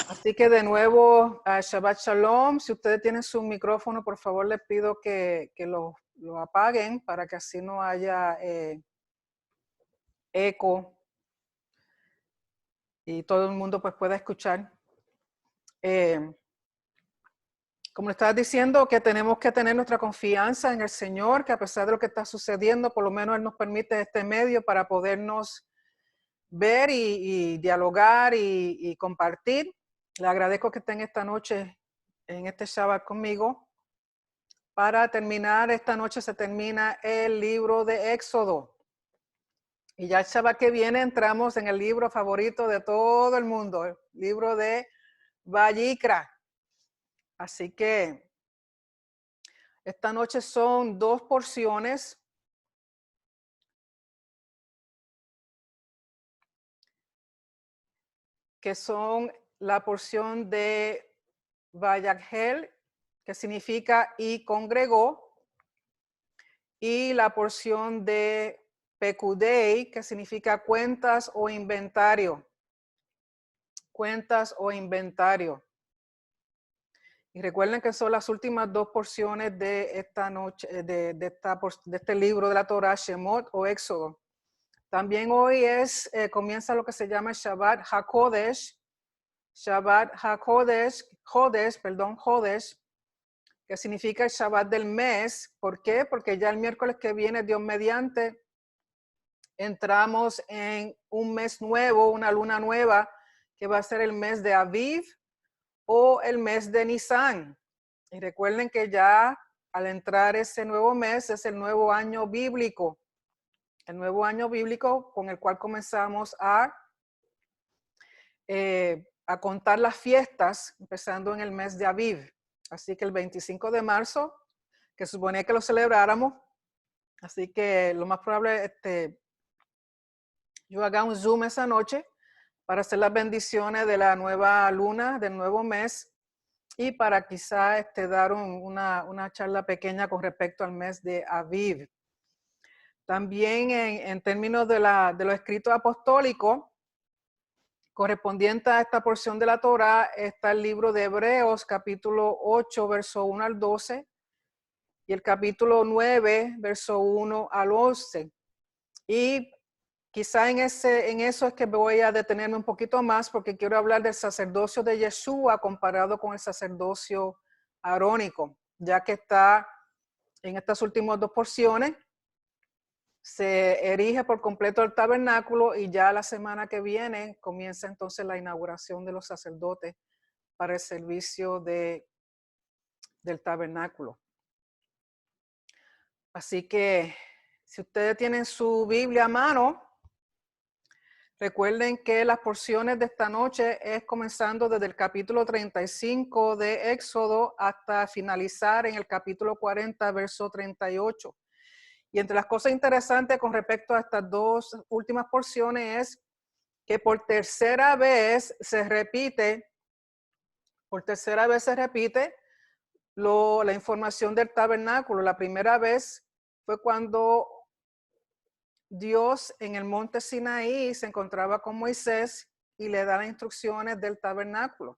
Así que de nuevo, Shabbat Shalom. Si ustedes tienen su micrófono, por favor les pido que lo apaguen para que así no haya eco y todo el mundo pues pueda escuchar. Como le estaba diciendo, que tenemos que tener nuestra confianza en el Señor, que a pesar de lo que está sucediendo, por lo menos Él nos permite este medio para podernos ver y dialogar y compartir. Le agradezco que estén esta noche en este Shabbat conmigo. Para terminar, esta noche se termina el libro de Éxodo. Y ya el Shabbat que viene entramos en el libro favorito de todo el mundo, el libro de Vayikra. Así que esta noche son 2 porciones. Que son la porción de Vayakhel, que significa y congregó, y la porción de Pekudei, que significa cuentas o inventario. Cuentas o inventario. Y recuerden que son las últimas 2 porciones de esta noche, de este libro de la Torah, Shemot o Éxodo. También hoy comienza lo que se llama Shabbat HaKodesh. Shabbat HaKodesh, Jodesh, que significa el Shabbat del mes. ¿Por qué? Porque ya el miércoles que viene, Dios mediante, entramos en un mes nuevo, una luna nueva, que va a ser el mes de Aviv o el mes de Nisan. Y recuerden que ya al entrar ese nuevo mes es el nuevo año bíblico. El nuevo año bíblico con el cual comenzamos a contar las fiestas, empezando en el mes de Aviv. Así que el 25 de marzo, que suponía que lo celebráramos, así que lo más probable yo haga un Zoom esa noche para hacer las bendiciones de la nueva luna, del nuevo mes, y para quizá dar una charla pequeña con respecto al mes de Aviv. También en términos de los escritos apostólicos, correspondiente a esta porción de la Torah, está el libro de Hebreos, capítulo 8, verso 1 al 12, y el capítulo 9, verso 1 al 11. Y quizá en eso es que voy a detenerme un poquito más, porque quiero hablar del sacerdocio de Yeshua comparado con el sacerdocio arónico, ya que está en estas últimas 2 porciones. Se erige por completo el tabernáculo y ya la semana que viene comienza entonces la inauguración de los sacerdotes para el servicio del tabernáculo. Así que si ustedes tienen su Biblia a mano, recuerden que las porciones de esta noche es comenzando desde el capítulo 35 de Éxodo hasta finalizar en el capítulo 40, verso 38. Y entre las cosas interesantes con respecto a estas 2 últimas porciones es que por tercera vez se repite la información del tabernáculo. La primera vez fue cuando Dios en el monte Sinaí se encontraba con Moisés y le da las instrucciones del tabernáculo.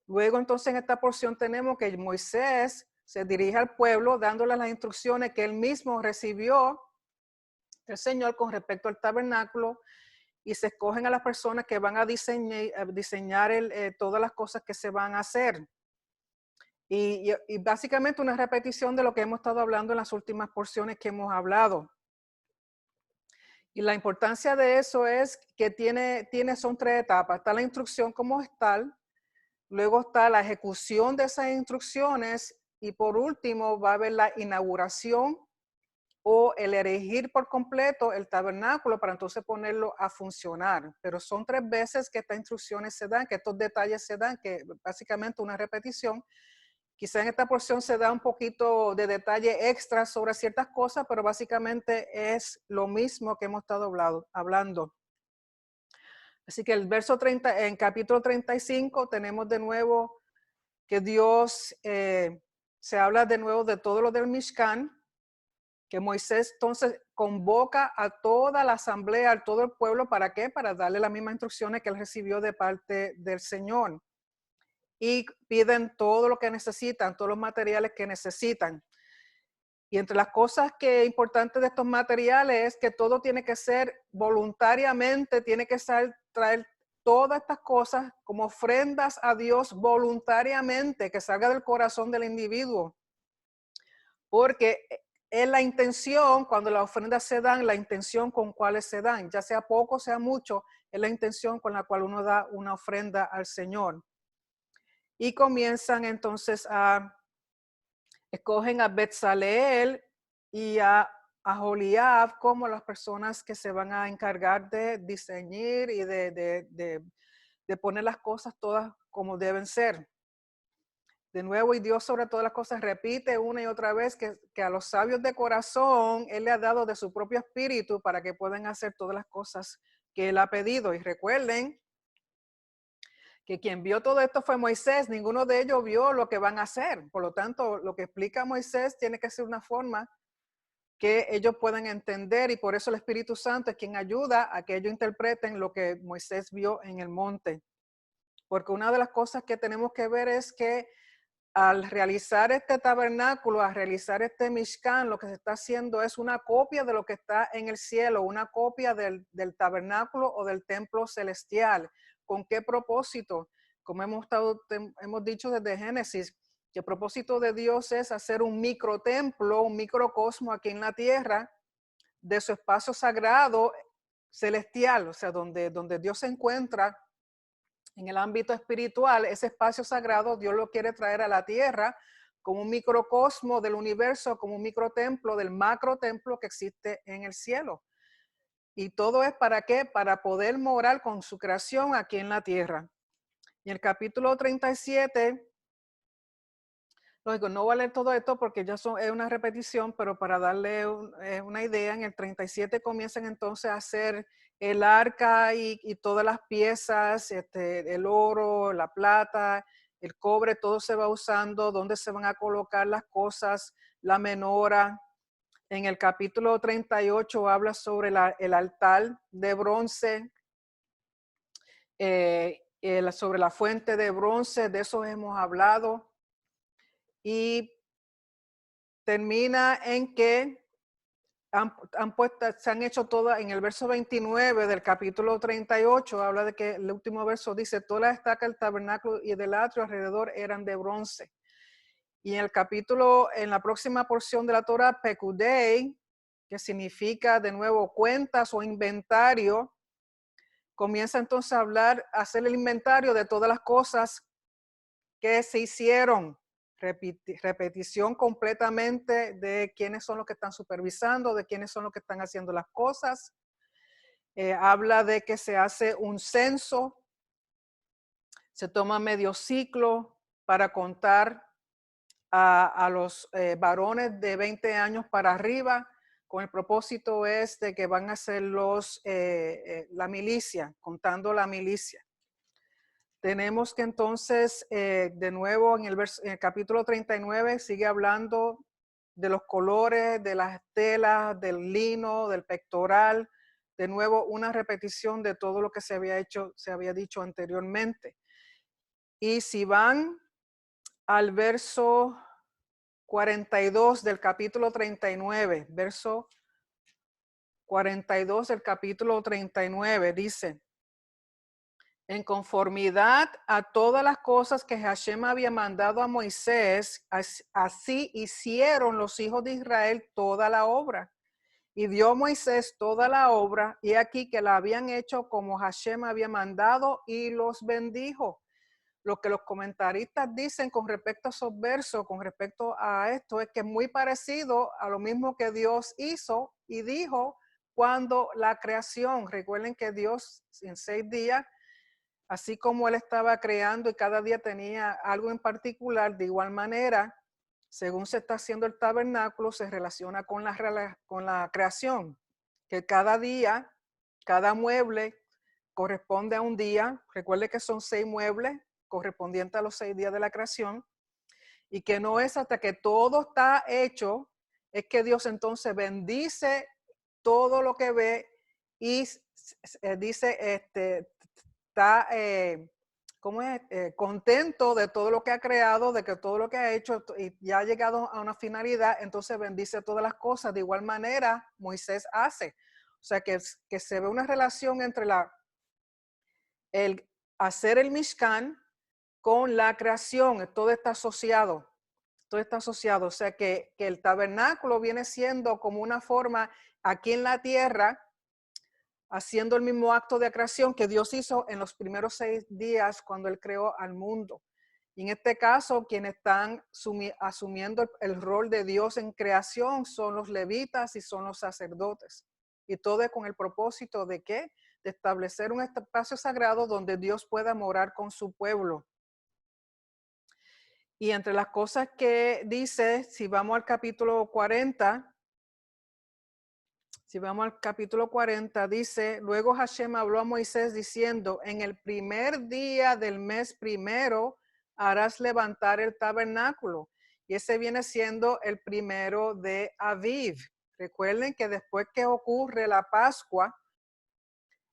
Luego entonces en esta porción tenemos que Moisés se dirige al pueblo dándole las instrucciones que él mismo recibió del Señor con respecto al tabernáculo, y se escogen a las personas que van a diseñar todas las cosas que se van a hacer. Y básicamente una repetición de lo que hemos estado hablando en las últimas porciones que hemos hablado. Y la importancia de eso es que son 3 etapas. Está la instrucción como tal, luego está la ejecución de esas instrucciones y por último va a haber la inauguración o el erigir por completo el tabernáculo para entonces ponerlo a funcionar. Pero son 3 veces que estas instrucciones se dan, que estos detalles se dan, que básicamente una repetición. Quizá en esta porción se da un poquito de detalle extra sobre ciertas cosas, pero básicamente es lo mismo que hemos estado hablando. Así que el verso 30, en capítulo 35 tenemos de nuevo que Dios se habla de nuevo de todo lo del Mishkan, que Moisés entonces convoca a toda la asamblea, a todo el pueblo, ¿para qué? Para darle las mismas instrucciones que él recibió de parte del Señor. Y piden todo lo que necesitan, todos los materiales que necesitan. Y entre las cosas que es importante de estos materiales es que todo tiene que ser voluntariamente, tiene que traer todas estas cosas como ofrendas a Dios voluntariamente, que salga del corazón del individuo. Porque es la intención, cuando las ofrendas se dan, la intención con cuáles se dan, ya sea poco, sea mucho, es la intención con la cual uno da una ofrenda al Señor. Y comienzan entonces escogen a Betzaleel y a Aholiab como las personas que se van a encargar de diseñar y de poner las cosas todas como deben ser. De nuevo, y Dios sobre todas las cosas repite una y otra vez que a los sabios de corazón Él le ha dado de su propio espíritu para que puedan hacer todas las cosas que Él ha pedido. Y recuerden que quien vio todo esto fue Moisés, ninguno de ellos vio lo que van a hacer. Por lo tanto, lo que explica Moisés tiene que ser una forma que ellos puedan entender, y por eso el Espíritu Santo es quien ayuda a que ellos interpreten lo que Moisés vio en el monte. Porque una de las cosas que tenemos que ver es que al realizar este tabernáculo, al realizar este Mishkan, lo que se está haciendo es una copia de lo que está en el cielo, una copia del tabernáculo o del templo celestial. ¿Con qué propósito? Como hemos dicho desde Génesis, que el propósito de Dios es hacer un microtemplo, un microcosmo aquí en la tierra, de su espacio sagrado celestial, o sea, donde Dios se encuentra en el ámbito espiritual. Ese espacio sagrado Dios lo quiere traer a la tierra como un microcosmo del universo, como un microtemplo del macrotemplo que existe en el cielo. Y todo es ¿para qué? Para poder morar con su creación aquí en la tierra. Y el capítulo 37, lógico, no voy a leer todo esto porque ya es una repetición, pero para darle una idea, en el 37 comienzan entonces a hacer el arca y todas las piezas, el oro, la plata, el cobre, todo se va usando, dónde se van a colocar las cosas, la menora. En el capítulo 38 habla sobre el altar de bronce, sobre la fuente de bronce, de eso hemos hablado. Y termina en que se han hecho todas, en el verso 29 del capítulo 38, habla de que el último verso dice, todas las estacas del tabernáculo y del atrio alrededor eran de bronce. Y en el capítulo, en la próxima porción de la Torah, Pekudei, que significa de nuevo cuentas o inventario, comienza entonces a hablar, a hacer el inventario de todas las cosas que se hicieron. Repetición completamente de quiénes son los que están supervisando, de quiénes son los que están haciendo las cosas. Habla de que se hace un censo, se toma medio ciclo para contar a los varones de 20 años para arriba, con el propósito es de que van a ser la milicia, contando la milicia. Tenemos que entonces, de nuevo, en el capítulo 39, sigue hablando de los colores, de las telas, del lino, del pectoral. De nuevo, una repetición de todo lo que se había dicho anteriormente. Y si van al verso 42 del capítulo 39, verso 42 del capítulo 39, dice, en conformidad a todas las cosas que Hashem había mandado a Moisés, así hicieron los hijos de Israel toda la obra. Y dio Moisés toda la obra, y aquí que la habían hecho como Hashem había mandado, y los bendijo. Lo que los comentaristas dicen con respecto a esos versos, con respecto a esto, es que es muy parecido a lo mismo que Dios hizo y dijo cuando la creación. Recuerden que Dios en 6 días, así como Él estaba creando y cada día tenía algo en particular, de igual manera, según se está haciendo el tabernáculo, se relaciona con la creación, que cada día, cada mueble corresponde a un día. Recuerde que son 6 muebles correspondientes a los 6 días de la creación, y que no es hasta que todo está hecho, es que Dios entonces bendice todo lo que ve y dice, está ¿cómo es? Contento de todo lo que ha creado, de que todo lo que ha hecho y ya ha llegado a una finalidad, entonces bendice todas las cosas. De igual manera, Moisés hace. O sea, que se ve una relación entre el hacer el Mishkan con la creación. Todo está asociado. Todo está asociado. O sea, que el tabernáculo viene siendo como una forma aquí en la tierra, haciendo el mismo acto de creación que Dios hizo en los primeros 6 días cuando Él creó al mundo. Y en este caso, quienes están asumiendo el rol de Dios en creación son los levitas y son los sacerdotes. Y todo es con el propósito de ¿qué? De establecer un espacio sagrado donde Dios pueda morar con su pueblo. Y entre las cosas que dice, si vamos al capítulo 40, dice, luego Hashem habló a Moisés diciendo, en el primer día del mes primero harás levantar el tabernáculo. Y ese viene siendo el primero de Aviv. Recuerden que después que ocurre la Pascua,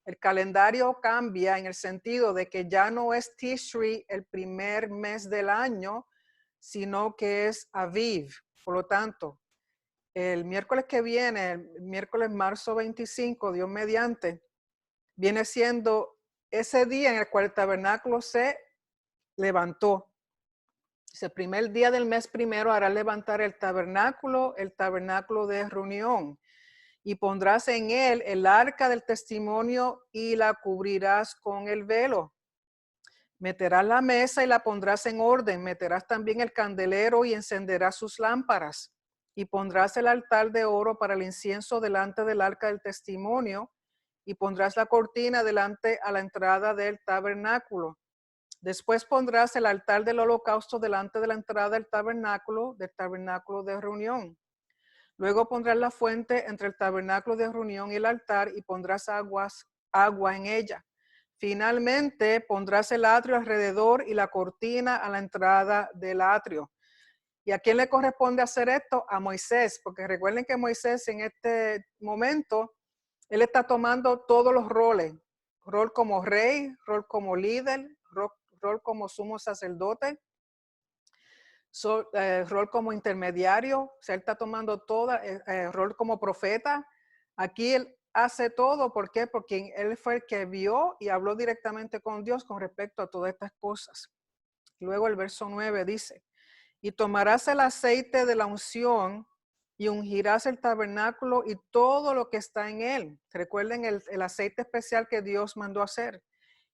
el calendario cambia en el sentido de que ya no es Tishri el primer mes del año, sino que es Aviv. Por lo tanto, el miércoles que viene, el miércoles marzo 25, Dios mediante, viene siendo ese día en el cual el tabernáculo se levantó. Ese primer día del mes primero hará levantar el tabernáculo de reunión, y pondrás en él el arca del testimonio y la cubrirás con el velo. Meterás la mesa y la pondrás en orden. Meterás también el candelero y encenderás sus lámparas. Y pondrás el altar de oro para el incienso delante del arca del testimonio. Y pondrás la cortina delante a la entrada del tabernáculo. Después pondrás el altar del holocausto delante de la entrada del tabernáculo de reunión. Luego pondrás la fuente entre el tabernáculo de reunión y el altar y pondrás agua en ella. Finalmente pondrás el atrio alrededor y la cortina a la entrada del atrio. ¿Y a quién le corresponde hacer esto? A Moisés, porque recuerden que Moisés en este momento, él está tomando todos los roles. Rol como rey, rol como líder, rol como sumo sacerdote, rol como intermediario. O sea, él está tomando todo, rol como profeta. Aquí él hace todo. ¿Por qué? Porque él fue el que vio y habló directamente con Dios con respecto a todas estas cosas. Luego el verso 9 dice, y tomarás el aceite de la unción y ungirás el tabernáculo y todo lo que está en él. Recuerden el aceite especial que Dios mandó hacer.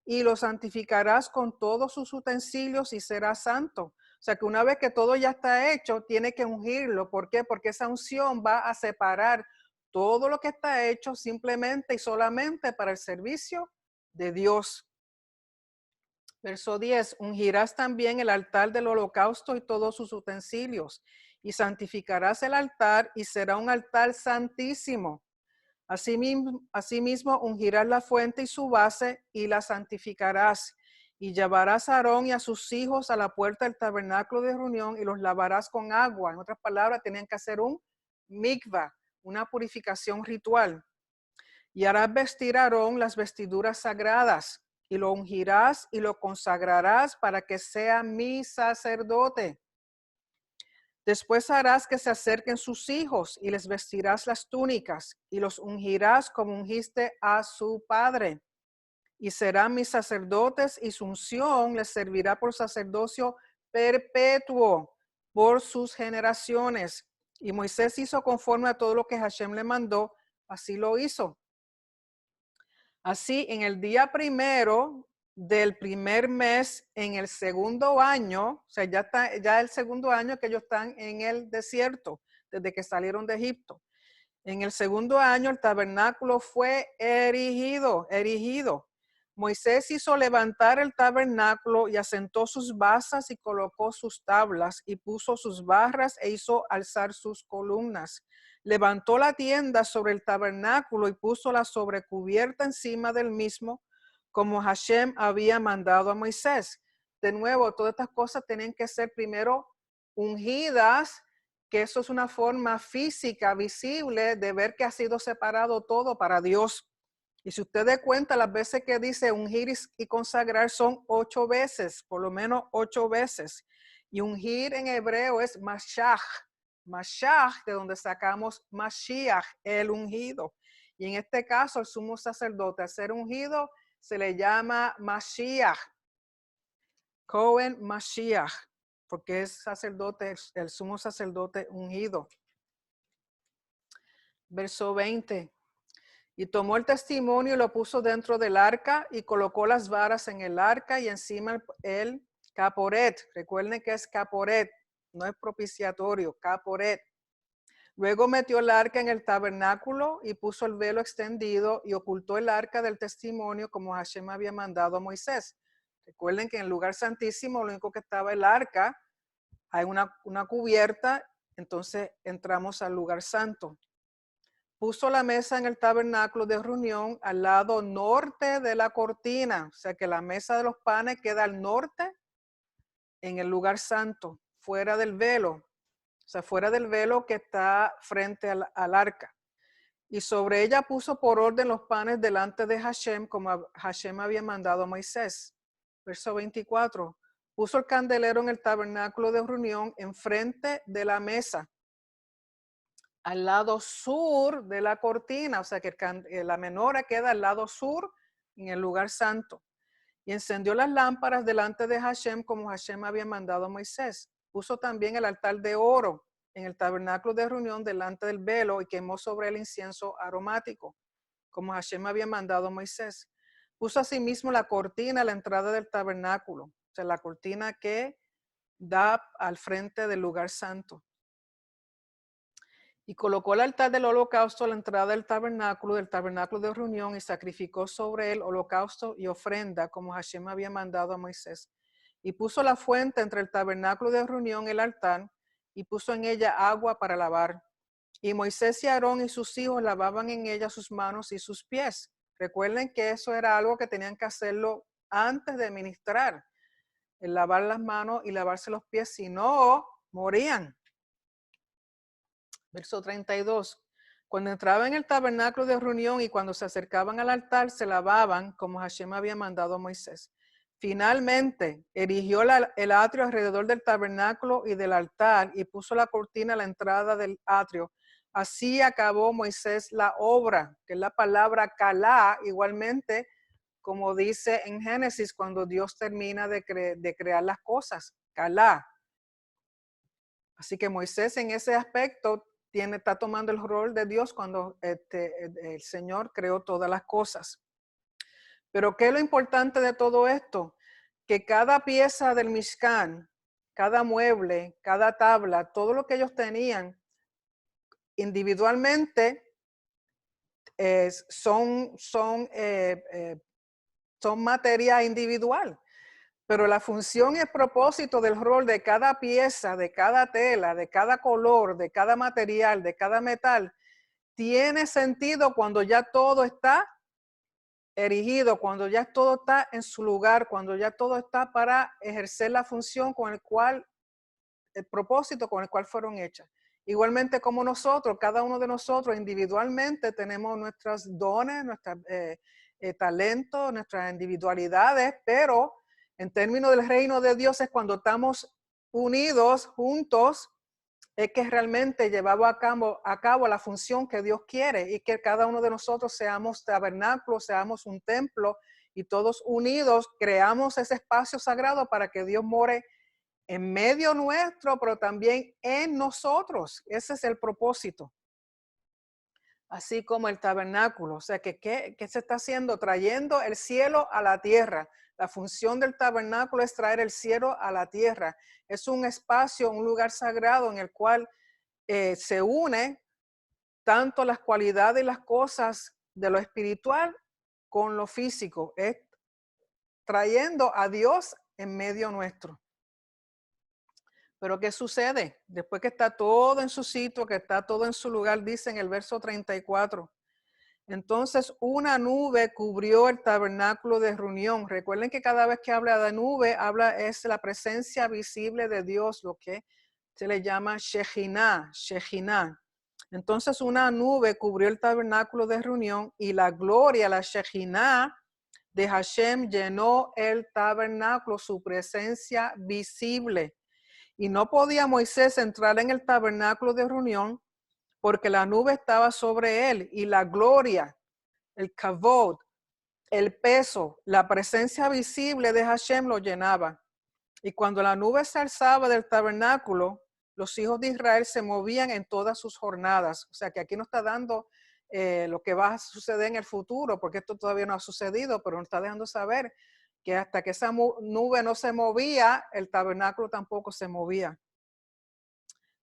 Y lo santificarás con todos sus utensilios y será santo. O sea que una vez que todo ya está hecho, tiene que ungirlo. ¿Por qué? Porque esa unción va a separar todo lo que está hecho simplemente y solamente para el servicio de Dios. Verso 10, ungirás también el altar del holocausto y todos sus utensilios, y santificarás el altar y será un altar santísimo. Asimismo, ungirás la fuente y su base y la santificarás. Y llevarás a Aarón y a sus hijos a la puerta del tabernáculo de reunión y los lavarás con agua. En otras palabras, tenían que hacer un mikvah, una purificación ritual. Y harás vestir a Aarón las vestiduras sagradas y lo ungirás y lo consagrarás para que sea mi sacerdote. Después harás que se acerquen sus hijos y les vestirás las túnicas y los ungirás como ungiste a su padre. Y serán mis sacerdotes y su unción les servirá por sacerdocio perpetuo por sus generaciones. Y Moisés hizo conforme a todo lo que Hashem le mandó, así lo hizo. Así, en el día primero del primer mes, en el segundo año, o sea, ya el segundo año que ellos están en el desierto, desde que salieron de Egipto. En el segundo año el tabernáculo fue erigido. Moisés hizo levantar el tabernáculo y asentó sus basas y colocó sus tablas y puso sus barras e hizo alzar sus columnas. Levantó la tienda sobre el tabernáculo y puso la sobrecubierta encima del mismo, como Hashem había mandado a Moisés. De nuevo, todas estas cosas tenían que ser primero ungidas que eso es una forma física, visible, de ver que ha sido separado todo para Dios. Y si usted da cuenta, las veces que dice ungir y consagrar son 8 veces, por lo menos 8 veces. Y ungir en hebreo es mashach. Mashach, de donde sacamos Mashiach, el ungido. Y en este caso, el sumo sacerdote, al ser ungido, se le llama Mashiach. Cohen Mashiach, porque es sacerdote, el sumo sacerdote ungido. Verso 20. Y tomó el testimonio y lo puso dentro del arca y colocó las varas en el arca y encima el caporet. Recuerden que es caporet, no es propiciatorio, caporet. Luego metió el arca en el tabernáculo y puso el velo extendido y ocultó el arca del testimonio como Hashem había mandado a Moisés. Recuerden que en el lugar santísimo lo único que estaba el arca, hay una cubierta, entonces entramos al lugar santo. Puso la mesa en el tabernáculo de reunión al lado norte de la cortina, o sea que la mesa de los panes queda al norte en el lugar santo, fuera del velo, o sea, fuera del velo que está frente al arca. Y sobre ella puso por orden los panes delante de Hashem, como Hashem había mandado a Moisés. Verso 24. Puso el candelero en el tabernáculo de reunión enfrente de la mesa, al lado sur de la cortina, o sea que la menorá queda al lado sur en el lugar santo. Y encendió las lámparas delante de Hashem como Hashem había mandado a Moisés. Puso también el altar de oro en el tabernáculo de reunión delante del velo y quemó sobre el incienso aromático, como Hashem había mandado a Moisés. Puso asimismo la cortina a la entrada del tabernáculo, o sea, la cortina que da al frente del lugar santo. Y colocó el altar del holocausto a la entrada del tabernáculo de reunión, y sacrificó sobre él holocausto y ofrenda, como Hashem había mandado a Moisés. Y puso la fuente entre el tabernáculo de reunión y el altar, y puso en ella agua para lavar. Y Moisés y Aarón y sus hijos lavaban en ella sus manos y sus pies. Recuerden que eso era algo que tenían que hacerlo antes de ministrar, el lavar las manos y lavarse los pies, si no, morían. Verso 32. Cuando entraban en el tabernáculo de reunión y cuando se acercaban al altar, se lavaban como Hashem había mandado a Moisés. Finalmente, erigió el atrio alrededor del tabernáculo y del altar y puso la cortina a la entrada del atrio. Así acabó Moisés la obra, que es la palabra kalá, igualmente como dice en Génesis cuando Dios termina de crear las cosas, kalá. Así que Moisés en ese aspecto está tomando el rol de Dios cuando el Señor creó todas las cosas. Pero ¿qué es lo importante de todo esto? Que cada pieza del Mishkan, cada mueble, cada tabla, todo lo que ellos tenían individualmente son materia individual. Pero la función y el propósito del rol de cada pieza, de cada tela, de cada color, de cada material, de cada metal, tiene sentido cuando ya todo está erigido, cuando ya todo está en su lugar, cuando ya todo está para ejercer la función con el cual, el propósito con el cual fueron hechas. Igualmente como nosotros, cada uno de nosotros individualmente tenemos nuestros dones, nuestros talentos, nuestras individualidades, pero en términos del reino de Dios es cuando estamos unidos, juntos, es que realmente llevamos a cabo la función que Dios quiere y que cada uno de nosotros seamos tabernáculos, seamos un templo y todos unidos creamos ese espacio sagrado para que Dios more en medio nuestro, pero también en nosotros. Ese es el propósito. Así como el tabernáculo, o sea, ¿qué se está haciendo? Trayendo el cielo a la tierra. La función del tabernáculo es traer el cielo a la tierra. Es un espacio, un lugar sagrado en el cual se une tanto las cualidades y las cosas de lo espiritual con lo físico. Es trayendo a Dios en medio nuestro. Pero ¿qué sucede? Después que está todo en su sitio, que está todo en su lugar, dice en el verso 34. Entonces una nube cubrió el tabernáculo de reunión. Recuerden que cada vez que habla de nube, es la presencia visible de Dios, lo que se le llama Shejinah, Shejinah. Entonces una nube cubrió el tabernáculo de reunión y la gloria, la Shejinah de Hashem llenó el tabernáculo, su presencia visible. Y no podía Moisés entrar en el tabernáculo de reunión porque la nube estaba sobre él y la gloria, el kavod, el peso, la presencia visible de Hashem lo llenaba. Y cuando la nube se alzaba del tabernáculo, los hijos de Israel se movían en todas sus jornadas. O sea que aquí nos está dando lo que va a suceder en el futuro, porque esto todavía no ha sucedido, pero nos está dejando saber que hasta que esa nube no se movía, el tabernáculo tampoco se movía.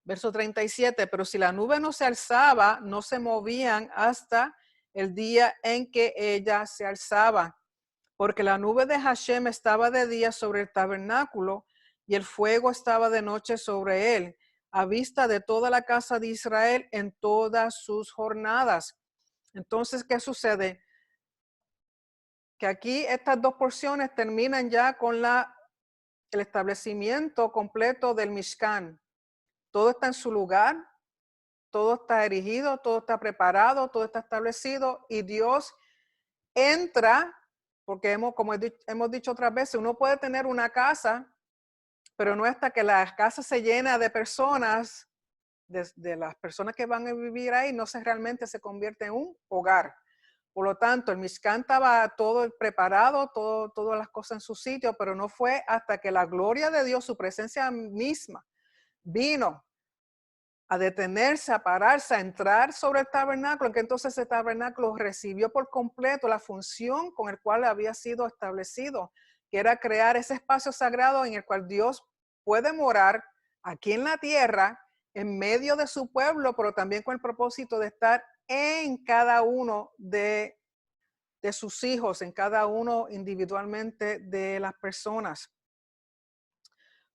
Verso 37, pero si la nube no se alzaba, no se movían hasta el día en que ella se alzaba, porque la nube de Hashem estaba de día sobre el tabernáculo y el fuego estaba de noche sobre él, a vista de toda la casa de Israel en todas sus jornadas. Entonces, ¿qué sucede? Que aquí estas dos porciones terminan ya con el establecimiento completo del Mishkan. Todo está en su lugar, todo está erigido, todo está preparado, todo está establecido y Dios entra, porque como hemos dicho otras veces, uno puede tener una casa, pero no hasta que la casa se llena de personas, de las personas que van a vivir ahí, no realmente se convierte en un hogar. Por lo tanto, el Mishkan estaba todo preparado, todas las cosas en su sitio, pero no fue hasta que la gloria de Dios, su presencia misma, vino a detenerse, a pararse, a entrar sobre el tabernáculo, que entonces ese tabernáculo recibió por completo la función con el cual había sido establecido, que era crear ese espacio sagrado en el cual Dios puede morar aquí en la tierra, en medio de su pueblo, pero también con el propósito de estar en cada uno de sus hijos, en cada uno individualmente de las personas.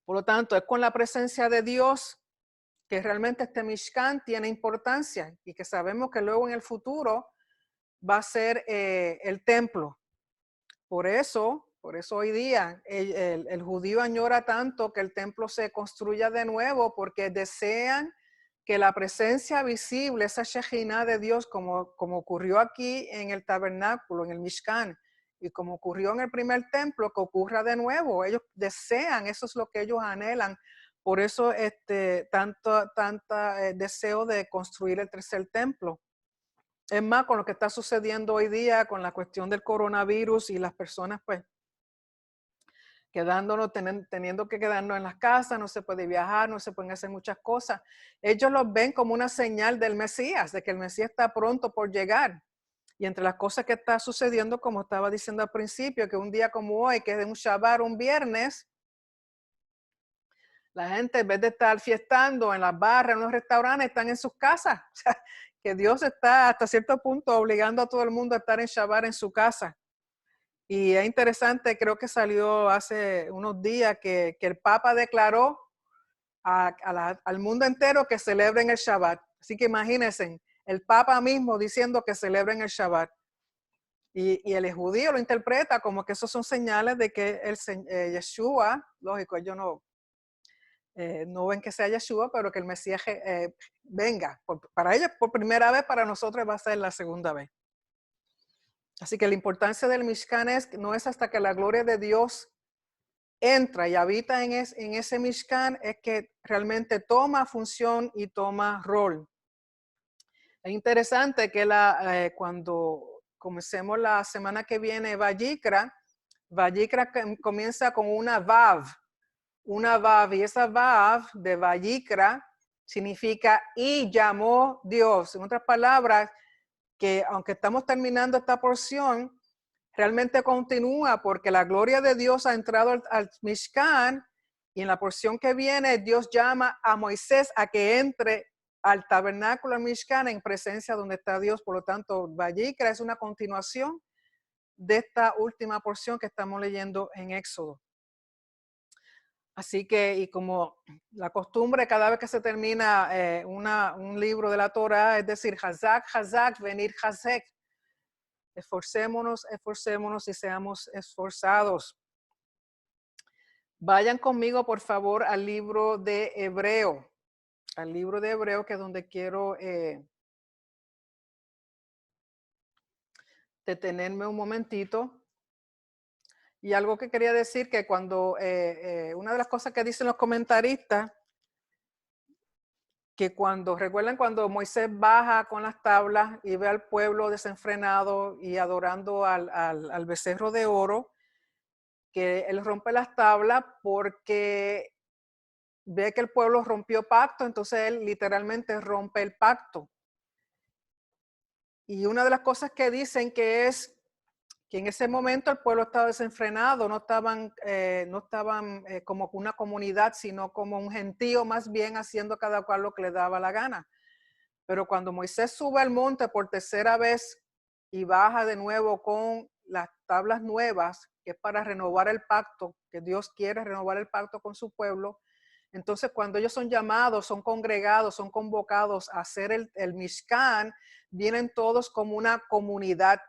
Por lo tanto, es con la presencia de Dios que realmente este Mishkan tiene importancia y que sabemos que luego en el futuro va a ser el templo. Por eso hoy día el judío añora tanto que el templo se construya de nuevo porque desean que la presencia visible, esa Shejinah de Dios, como ocurrió aquí en el tabernáculo, en el Mishkan, y como ocurrió en el primer templo, que ocurra de nuevo. Ellos desean, eso es lo que ellos anhelan. Por eso tanta deseo de construir el tercer templo. Es más, con lo que está sucediendo hoy día, con la cuestión del coronavirus y las personas pues teniendo que quedarnos en las casas, no se puede viajar, no se pueden hacer muchas cosas. Ellos los ven como una señal del Mesías, de que el Mesías está pronto por llegar. Y entre las cosas que está sucediendo, como estaba diciendo al principio, que un día como hoy, que es un Shabbat, un viernes, la gente en vez de estar fiestando en las barras, en los restaurantes, están en sus casas. O sea, que Dios está hasta cierto punto obligando a todo el mundo a estar en Shabbat en su casa. Y es interesante, creo que salió hace unos días que el Papa declaró al mundo entero que celebren el Shabbat. Así que imagínense, el Papa mismo diciendo que celebren el Shabbat. Y el judío lo interpreta como que esos son señales de que Yeshua, lógico, ellos no ven que sea Yeshua, pero que el Mesías venga. Para ellos, por primera vez, para nosotros va a ser la segunda vez. Así que la importancia del Mishkan no es hasta que la gloria de Dios entra y habita en ese Mishkan, es que realmente toma función y toma rol. Es interesante que cuando comencemos la semana que viene Vayikra comienza con una Vav, y esa Vav de Vayikra significa y llamó Dios. En otras palabras, que aunque estamos terminando esta porción, realmente continúa porque la gloria de Dios ha entrado al Mishkan y en la porción que viene Dios llama a Moisés a que entre al tabernáculo al Mishkan en presencia donde está Dios. Por lo tanto, Vayikra es una continuación de esta última porción que estamos leyendo en Éxodo. Así que, y como la costumbre cada vez que se termina un libro de la Torah, es decir, Hazak, Hazak, venir Hazek. Esforcémonos y seamos esforzados. Vayan conmigo, por favor, al libro de Hebreo. Al libro de Hebreo, que es donde quiero detenerme un momentito. Y algo que quería decir, que cuando una de las cosas que dicen los comentaristas, que recuerdan cuando Moisés baja con las tablas y ve al pueblo desenfrenado y adorando al becerro de oro, que él rompe las tablas porque ve que el pueblo rompió pacto, entonces él literalmente rompe el pacto. Y una de las cosas que dicen que es que en ese momento el pueblo estaba desenfrenado, no estaban como una comunidad, sino como un gentío más bien, haciendo cada cual lo que le daba la gana. Pero cuando Moisés sube al monte por tercera vez y baja de nuevo con las tablas nuevas, que es para renovar el pacto, que Dios quiere renovar el pacto con su pueblo, entonces cuando ellos son llamados, son congregados, son convocados a hacer el Mishkan, vienen todos como una comunidad.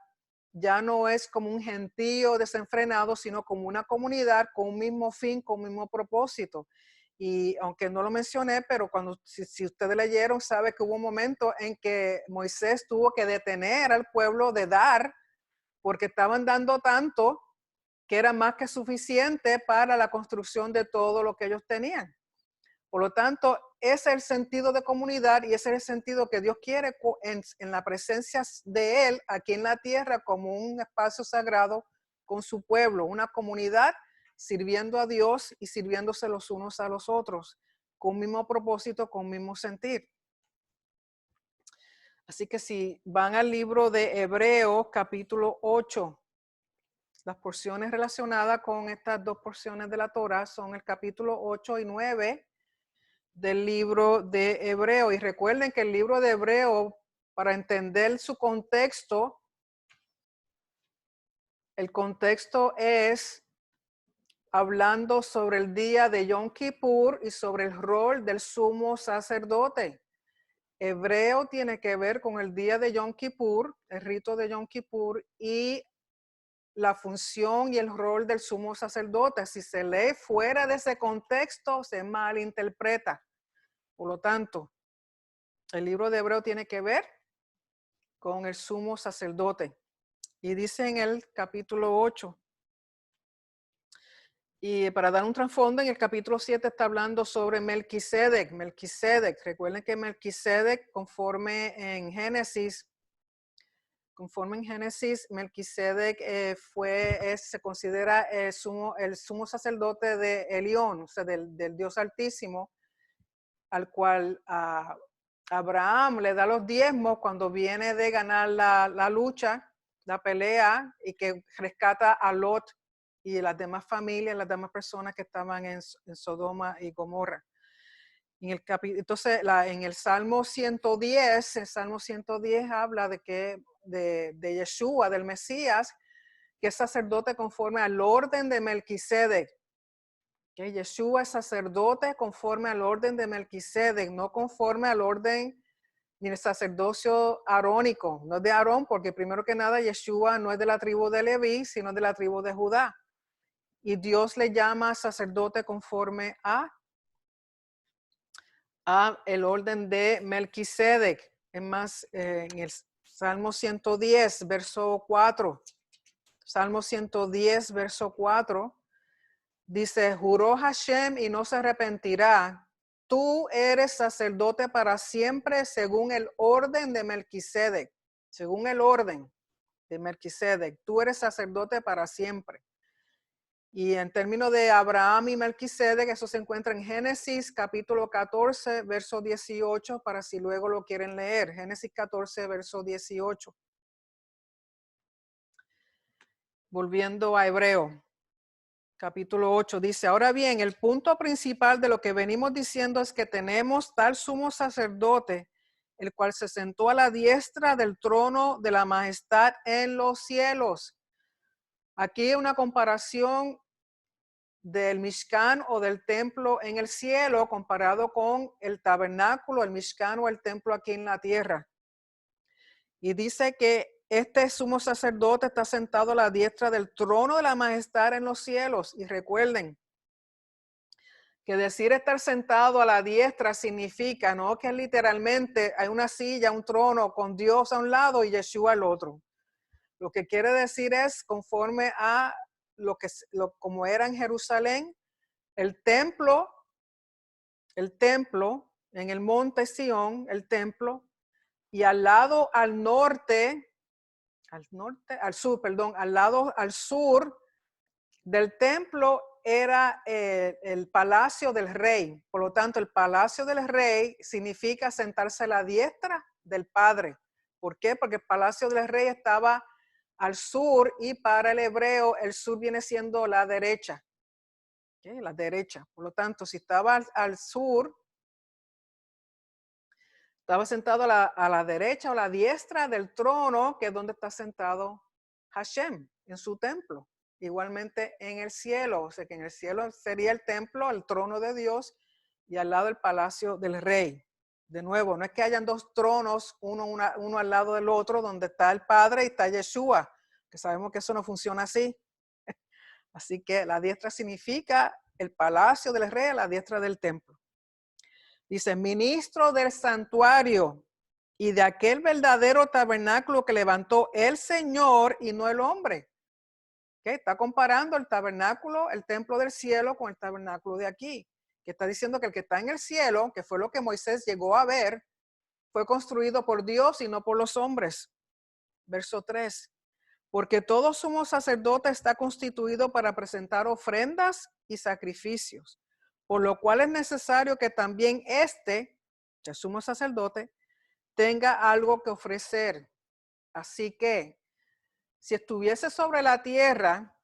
Ya no es como un gentío desenfrenado, sino como una comunidad con un mismo fin, con un mismo propósito. Y aunque no lo mencioné, pero si ustedes leyeron, sabe que hubo un momento en que Moisés tuvo que detener al pueblo de dar, porque estaban dando tanto que era más que suficiente para la construcción de todo lo que ellos tenían. Por lo tanto, ese es el sentido de comunidad y ese es el sentido que Dios quiere en la presencia de Él aquí en la tierra, como un espacio sagrado con su pueblo, una comunidad sirviendo a Dios y sirviéndose los unos a los otros, con mismo propósito, con mismo sentir. Así que si van al libro de Hebreos capítulo 8, las porciones relacionadas con estas dos porciones de la Torah son el capítulo 8 y 9 del libro de Hebreo. Y recuerden que el libro de Hebreo, para entender su contexto, el contexto es hablando sobre el día de Yom Kippur y sobre el rol del sumo sacerdote. Hebreo tiene que ver con el día de Yom Kippur, el rito de Yom Kippur y la función y el rol del sumo sacerdote. Si se lee fuera de ese contexto, se malinterpreta. Por lo tanto, el libro de Hebreo tiene que ver con el sumo sacerdote. Y dice en el capítulo 8, y para dar un trasfondo, en el capítulo 7 está hablando sobre Melquisedec. Melquisedec, recuerden que Melquisedec, conforme en Génesis, Melquisedec se considera el sumo sacerdote de Elión, o sea, del Dios Altísimo, al cual Abraham le da los diezmos cuando viene de ganar la lucha, la pelea, y que rescata a Lot y las demás familias, las demás personas que estaban en Sodoma y Gomorra. Entonces, en el Salmo 110, el Salmo 110 habla de Yeshua, del Mesías, que es sacerdote conforme al orden de Melquisedec. Que Yeshua es sacerdote conforme al orden de Melquisedec, no conforme al orden ni el sacerdocio arónico. No es de Aarón, porque primero que nada Yeshua no es de la tribu de Leví, sino de la tribu de Judá. Y Dios le llama sacerdote conforme a el orden de Melquisedec. Es más, en el Salmo 110, verso 4. Salmo 110, verso 4. Dice, juró Hashem y no se arrepentirá. Tú eres sacerdote para siempre según el orden de Melquisedec. Según el orden de Melquisedec. Tú eres sacerdote para siempre. Y en términos de Abraham y Melquisedec, eso se encuentra en Génesis capítulo 14, verso 18, para si luego lo quieren leer. Génesis 14, verso 18. Volviendo a Hebreo, capítulo 8, dice, ahora bien, el punto principal de lo que venimos diciendo es que tenemos tal sumo sacerdote, el cual se sentó a la diestra del trono de la majestad en los cielos. Aquí una comparación del Mishkan o del templo en el cielo comparado con el tabernáculo, el Mishkan o el templo aquí en la tierra. Y dice que este sumo sacerdote está sentado a la diestra del trono de la majestad en los cielos. Y recuerden, Que decir estar sentado a la diestra significa, no que literalmente hay una silla, un trono con Dios a un lado y Yeshua al otro. Lo que quiere decir es conforme a como era en Jerusalén, el templo en el monte Sión, el templo, y al lado al sur del templo era el palacio del rey. Por lo tanto, el palacio del rey significa sentarse a la diestra del Padre. ¿Por qué? Porque el palacio del rey estaba al sur y para el hebreo el sur viene siendo la derecha. ¿Okay? La derecha. Por lo tanto, si estaba al sur, estaba sentado a la derecha o la diestra del trono, que es donde está sentado Hashem, en su templo. Igualmente en el cielo, o sea que en el cielo sería el templo, el trono de Dios, y al lado el palacio del rey. De nuevo, no es que hayan dos tronos, uno al lado del otro, donde está el Padre y está Yeshua, que sabemos que eso no funciona así. Así que la diestra significa el palacio del rey a la diestra del templo. Dice, ministro del santuario y de aquel verdadero tabernáculo que levantó el Señor y no el hombre. ¿Okay? Está comparando el tabernáculo, el templo del cielo con el tabernáculo de aquí. Que está diciendo que el que está en el cielo, que fue lo que Moisés llegó a ver, fue construido por Dios y no por los hombres. Verso 3. Porque todo sumo sacerdote está constituido para presentar ofrendas y sacrificios, por lo cual es necesario que también el sumo sacerdote, tenga algo que ofrecer. Así que, si estuviese sobre la tierra,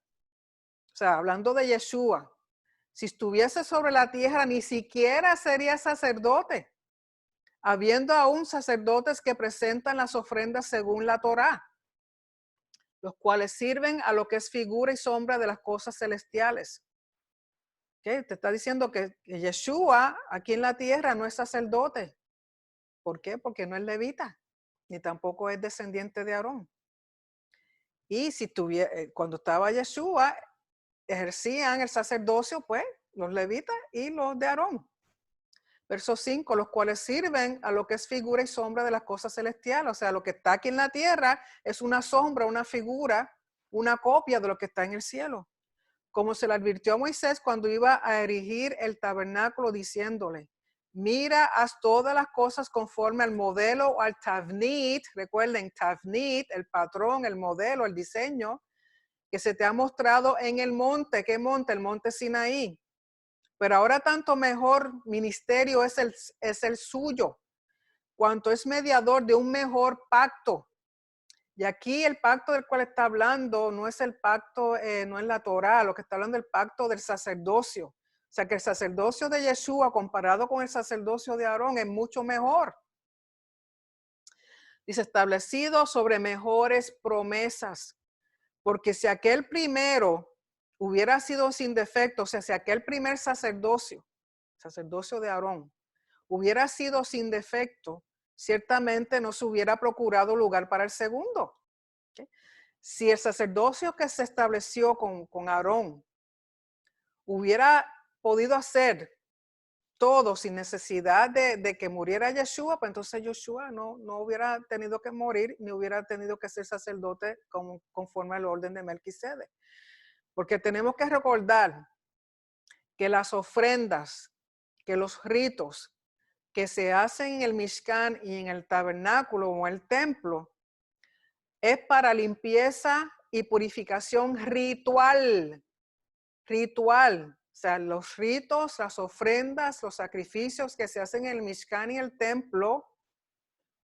o sea, hablando de Yeshua, si estuviese sobre la tierra, ni siquiera sería sacerdote, habiendo aún sacerdotes que presentan las ofrendas según la Torá, los cuales sirven a lo que es figura y sombra de las cosas celestiales. ¿Okay? Te está diciendo que Yeshua aquí en la tierra no es sacerdote. ¿Por qué? Porque no es levita, ni tampoco es descendiente de Aarón. Y si cuando estaba Yeshua, ejercían el sacerdocio, pues, los levitas y los de Aarón. Verso 5, los cuales sirven a lo que es figura y sombra de las cosas celestiales. O sea, lo que está aquí en la tierra es una sombra, una figura, una copia de lo que está en el cielo. Como se le advirtió a Moisés cuando iba a erigir el tabernáculo, diciéndole, mira, haz todas las cosas conforme al modelo o al tavnit. Recuerden, tavnit, el patrón, el modelo, el diseño, que se te ha mostrado en el monte. ¿Qué monte? El monte Sinaí. Pero ahora tanto mejor ministerio es el suyo, cuanto es mediador de un mejor pacto. Y aquí el pacto del cual está hablando no es el pacto, no es la Torá, lo que está hablando es el pacto del sacerdocio. O sea que el sacerdocio de Yeshua comparado con el sacerdocio de Aarón es mucho mejor. Dice, establecido sobre mejores promesas. Porque si aquel primero hubiera sido sin defecto, o sea, si aquel primer sacerdocio de Aarón, hubiera sido sin defecto, ciertamente no se hubiera procurado lugar para el segundo. ¿Okay? Si el sacerdocio que se estableció con Aarón hubiera podido hacer todo sin necesidad de que muriera Yeshua, pues entonces Yeshua no hubiera tenido que morir ni hubiera tenido que ser sacerdote conforme al orden de Melquisedec. Porque tenemos que recordar que las ofrendas, que los ritos que se hacen en el Mishkan y en el tabernáculo o el templo es para limpieza y purificación ritual. Ritual. O sea, los ritos, las ofrendas, los sacrificios que se hacen en el Mishkan y el templo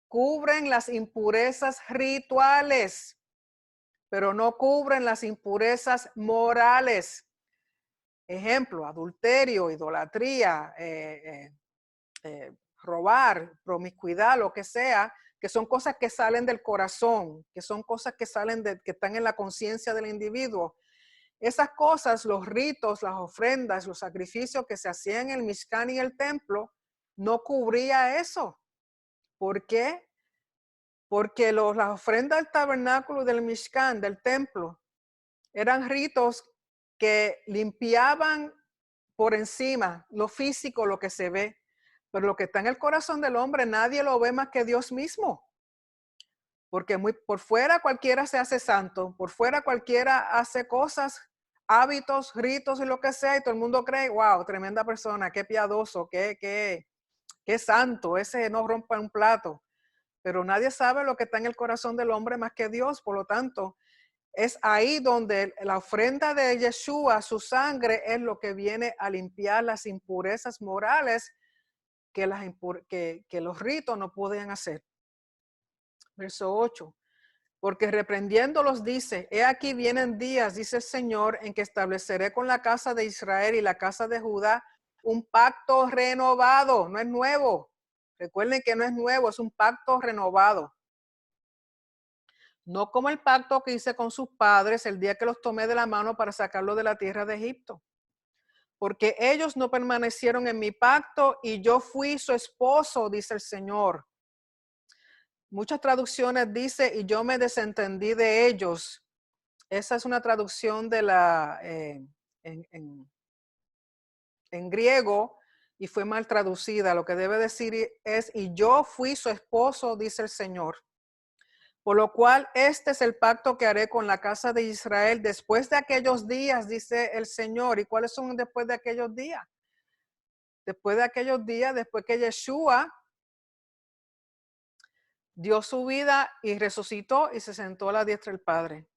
cubren las impurezas rituales, pero no cubren las impurezas morales. Ejemplo, adulterio, idolatría, robar, promiscuidad, lo que sea, que son cosas que salen del corazón, que son cosas que que están en la conciencia del individuo. Esas cosas, los ritos, las ofrendas, los sacrificios que se hacían en el Mishkan y el templo, no cubría eso. ¿Por qué? Porque las ofrendas del tabernáculo, del Mishkan, del templo, eran ritos que limpiaban por encima, lo físico, lo que se ve. Pero lo que está en el corazón del hombre, nadie lo ve más que Dios mismo. Porque por fuera cualquiera se hace santo, por fuera cualquiera hace cosas, hábitos, ritos y lo que sea, y todo el mundo cree, wow, tremenda persona, qué piadoso, qué santo, ese no rompe un plato. Pero nadie sabe lo que está en el corazón del hombre más que Dios. Por lo tanto, es ahí donde la ofrenda de Yeshua, su sangre, es lo que viene a limpiar las impurezas morales que los ritos no pueden hacer. Verso 8. Porque reprendiéndolos dice, he aquí vienen días, dice el Señor, en que estableceré con la casa de Israel y la casa de Judá un pacto renovado, no es nuevo. Recuerden que no es nuevo, es un pacto renovado. No como el pacto que hice con sus padres el día que los tomé de la mano para sacarlos de la tierra de Egipto. Porque ellos no permanecieron en mi pacto y yo fui su esposo, dice el Señor. Muchas traducciones dice, y yo me desentendí de ellos. Esa es una traducción de en griego y fue mal traducida. Lo que debe decir es, y yo fui su esposo, dice el Señor. Por lo cual este es el pacto que haré con la casa de Israel después de aquellos días, dice el Señor. ¿Y cuáles son después de aquellos días? Después de aquellos días, después que Yeshua dio su vida y resucitó y se sentó a la diestra del Padre.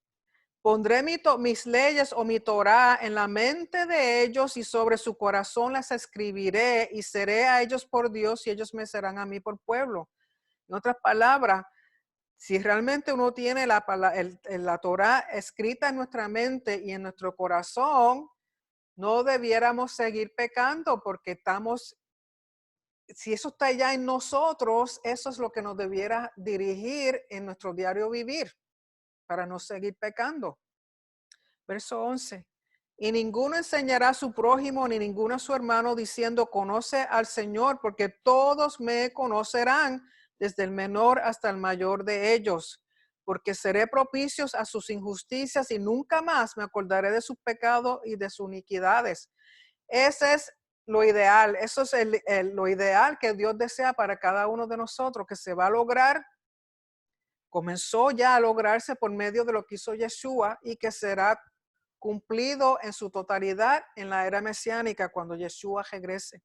Pondré mis leyes o mi Torá en la mente de ellos y sobre su corazón las escribiré y seré a ellos por Dios y ellos me serán a mí por pueblo. En otras palabras, si realmente uno tiene la Torá escrita en nuestra mente y en nuestro corazón, no debiéramos seguir pecando porque si eso está ya en nosotros, eso es lo que nos debiera dirigir en nuestro diario vivir para no seguir pecando. Verso 11. Y ninguno enseñará a su prójimo ni ninguno a su hermano diciendo, conoce al Señor, porque todos me conocerán, desde el menor hasta el mayor de ellos, porque seré propicios a sus injusticias y nunca más me acordaré de sus pecados y de sus iniquidades. Ese es lo ideal, eso es lo ideal que Dios desea para cada uno de nosotros, que se va a lograr, comenzó ya a lograrse por medio de lo que hizo Yeshua y que será cumplido en su totalidad en la era mesiánica cuando Yeshua regrese.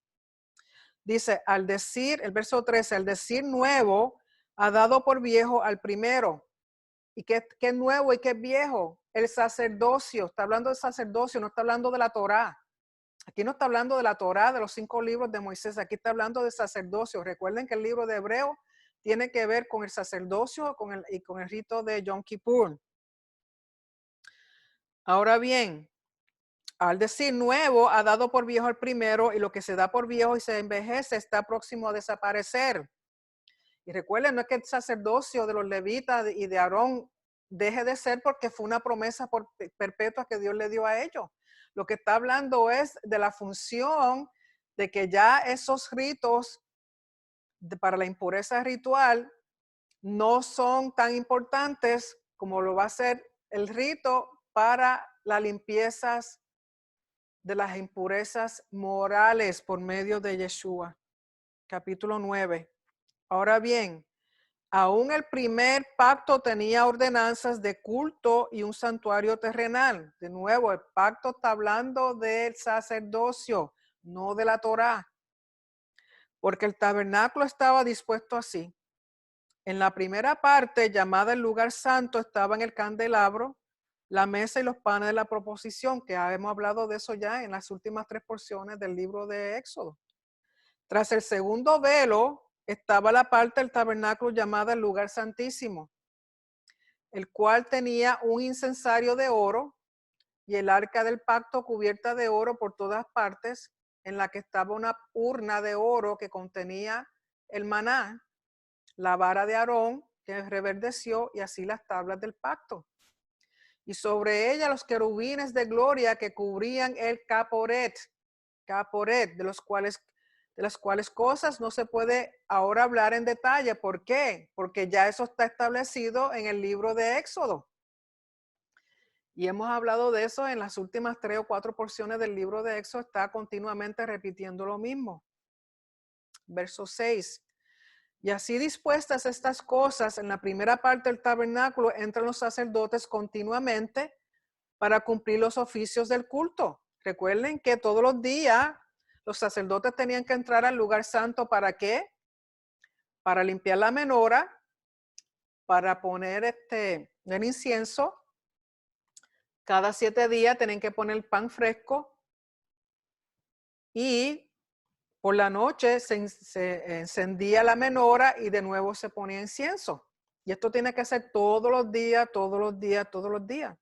Dice, al decir, el verso 13, al decir nuevo, ha dado por viejo al primero. ¿Y qué nuevo y qué viejo? El sacerdocio. Está hablando del sacerdocio, no está hablando de la Torá. Aquí no está hablando de la Torá, de los 5 libros de Moisés. Aquí está hablando de sacerdocio. Recuerden que el libro de Hebreo tiene que ver con el sacerdocio y con el rito de Yom Kippur. Ahora bien, al decir nuevo, ha dado por viejo el primero, y lo que se da por viejo y se envejece está próximo a desaparecer. Y recuerden, no es que el sacerdocio de los levitas y de Aarón deje de ser porque fue una promesa perpetua que Dios le dio a ellos. Lo que está hablando es de la función de que ya esos ritos para la impureza ritual no son tan importantes como lo va a ser el rito para las limpiezas de las impurezas morales por medio de Yeshua. Capítulo 9. Ahora bien, aún el primer pacto tenía ordenanzas de culto y un santuario terrenal. De nuevo, el pacto está hablando del sacerdocio, no de la Torá. Porque el tabernáculo estaba dispuesto así. En la primera parte, llamada el lugar santo, estaban el candelabro, la mesa y los panes de la proposición, que hemos hablado de eso ya en las últimas 3 porciones del libro de Éxodo. Tras el segundo velo estaba la parte del tabernáculo llamada el lugar santísimo, el cual tenía un incensario de oro y el arca del pacto cubierta de oro por todas partes, en la que estaba una urna de oro que contenía el maná, la vara de Aarón que reverdeció y así las tablas del pacto. Y sobre ella los querubines de gloria que cubrían el caporet, de las cuales cosas no se puede ahora hablar en detalle. ¿Por qué? Porque ya eso está establecido en el libro de Éxodo. Y hemos hablado de eso en las últimas 3 o 4 porciones del libro de Éxodo, está continuamente repitiendo lo mismo. Verso 6. Y así dispuestas estas cosas, en la primera parte del tabernáculo entran los sacerdotes continuamente para cumplir los oficios del culto. Recuerden que todos los días los sacerdotes tenían que entrar al lugar santo. ¿Para qué? Para limpiar la menorá, para poner el incienso. Cada 7 días tienen que poner pan fresco y por la noche se encendía la menorá y de nuevo se ponía incienso. Y esto tiene que ser todos los días, todos los días, todos los días.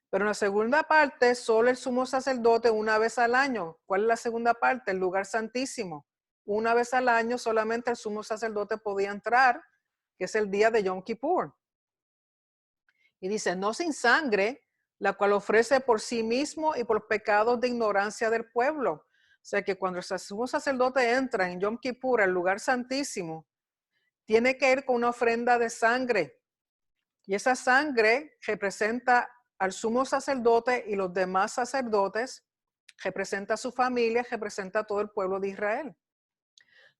Pero en la segunda parte, solo el sumo sacerdote una vez al año. ¿Cuál es la segunda parte? El lugar santísimo. Una vez al año solamente el sumo sacerdote podía entrar, que es el día de Yom Kippur. Y dice, no sin sangre, la cual ofrece por sí mismo y por pecados de ignorancia del pueblo. O sea que cuando el sumo sacerdote entra en Yom Kippur, al lugar santísimo, tiene que ir con una ofrenda de sangre. Y esa sangre representa al sumo sacerdote y los demás sacerdotes, representa a su familia, representa a todo el pueblo de Israel.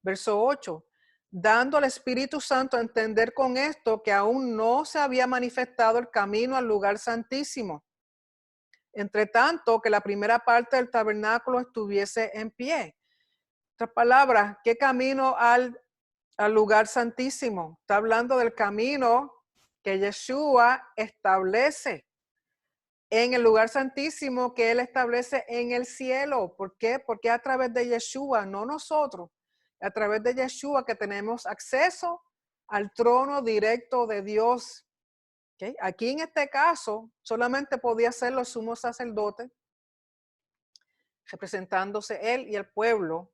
Verso 8. Dando al Espíritu Santo a entender con esto que aún no se había manifestado el camino al lugar santísimo. Entre tanto, que la primera parte del tabernáculo estuviese en pie. En otras palabras, ¿qué camino al lugar santísimo? Está hablando del camino que Yeshua establece en el lugar santísimo que Él establece en el cielo. ¿Por qué? Porque a través de Yeshua, no nosotros, a través de Yeshua que tenemos acceso al trono directo de Dios. ¿Okay? Aquí en este caso solamente podía ser los sumos sacerdotes, representándose Él y el pueblo,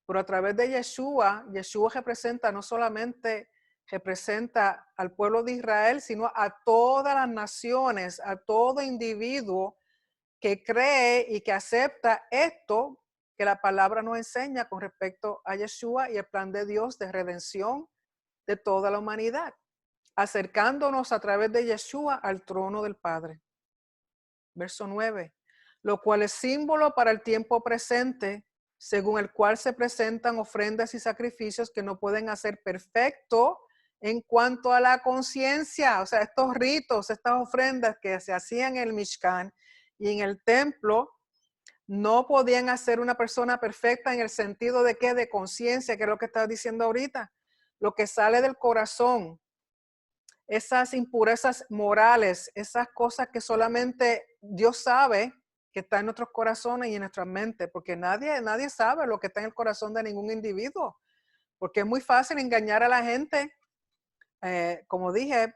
pero a través de Yeshua, Yeshua representa no solamente representa al pueblo de Israel, sino a todas las naciones, a todo individuo que cree y que acepta esto que la palabra nos enseña con respecto a Yeshua y el plan de Dios de redención de toda la humanidad, acercándonos a través de Yeshua al trono del Padre. Verso 9. Lo cual es símbolo para el tiempo presente, según el cual se presentan ofrendas y sacrificios que no pueden hacer perfecto en cuanto a la conciencia. O sea, estos ritos, estas ofrendas que se hacían en el Mishkan y en el templo, no podían hacer una persona perfecta en el sentido de que de conciencia, que es lo que estás diciendo ahorita. Lo que sale del corazón, esas impurezas morales, esas cosas que solamente Dios sabe que está en nuestros corazones y en nuestras mentes, porque nadie sabe lo que está en el corazón de ningún individuo, porque es muy fácil engañar a la gente, como dije,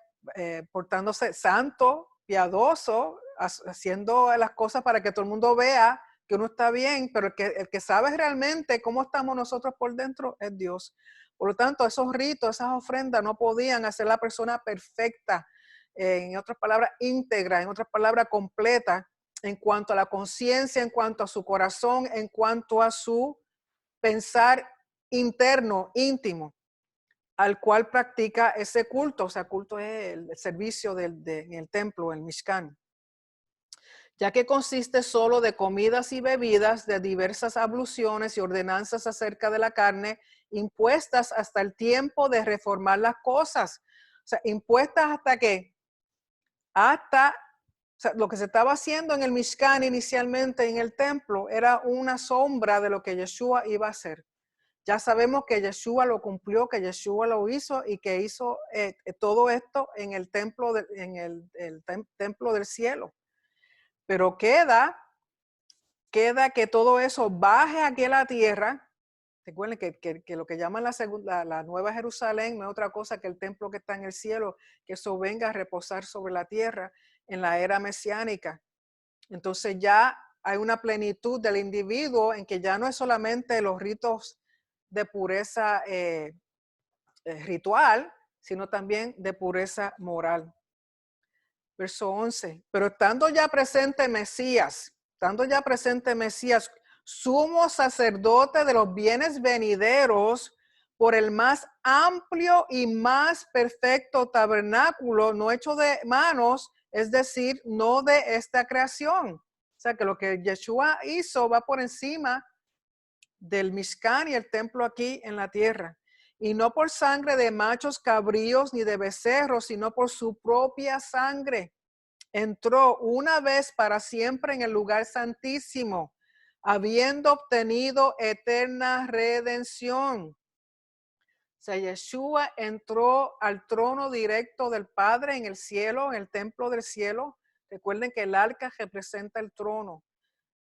portándose santo, piadoso, haciendo las cosas para que todo el mundo vea que uno está bien, pero el que sabe realmente cómo estamos nosotros por dentro es Dios. Por lo tanto, esos ritos, esas ofrendas no podían hacer la persona perfecta, en otras palabras, íntegra, en otras palabras, completa, en cuanto a la conciencia, en cuanto a su corazón, en cuanto a su pensar interno, íntimo, al cual practica ese culto. O sea, culto es el servicio en el templo, el Mishkan. Ya que consiste solo de comidas y bebidas, de diversas abluciones y ordenanzas acerca de la carne, impuestas hasta el tiempo de reformar las cosas. O sea, impuestas hasta qué? Hasta, o sea, lo que se estaba haciendo en el Mishkan inicialmente en el templo era una sombra de lo que Yeshua iba a hacer. Ya sabemos que Yeshua lo cumplió, que Yeshua lo hizo y que hizo todo esto en el templo, templo del cielo. Pero queda que todo eso baje aquí a la tierra. Recuerden que lo que llaman la Nueva Jerusalén no es otra cosa que el templo que está en el cielo, que eso venga a reposar sobre la tierra en la era mesiánica. Entonces ya hay una plenitud del individuo en que ya no es solamente los ritos de pureza ritual, sino también de pureza moral. Verso 11. Pero estando ya presente Mesías, sumo sacerdote de los bienes venideros, por el más amplio y más perfecto tabernáculo, no hecho de manos, es decir, no de esta creación. O sea, que lo que Yeshua hizo va por encima del Mishkan y el templo aquí en la tierra. Y no por sangre de machos cabríos ni de becerros, sino por su propia sangre. Entró una vez para siempre en el lugar santísimo, habiendo obtenido eterna redención. O sea, Yeshua entró al trono directo del Padre en el cielo, en el templo del cielo. Recuerden que el arca representa el trono.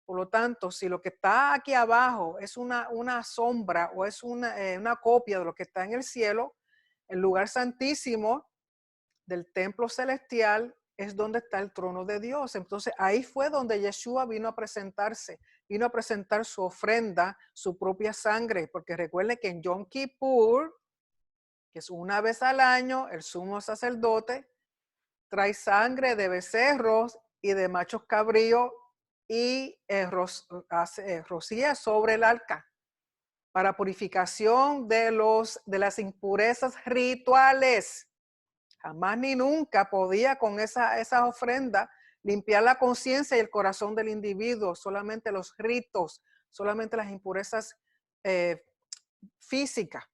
Por lo tanto, si lo que está aquí abajo es una sombra o es una copia de lo que está en el cielo, el lugar santísimo del templo celestial es donde está el trono de Dios. Entonces ahí fue donde Yeshua vino a presentarse, vino a presentar su ofrenda, su propia sangre, porque recuerden que en Yom Kippur, que es una vez al año, el sumo sacerdote trae sangre de becerros y de machos cabríos y rocía sobre el arca para purificación de las impurezas rituales. Jamás ni nunca podía con esa ofrenda limpiar la conciencia y el corazón del individuo, solamente los ritos, solamente las impurezas físicas,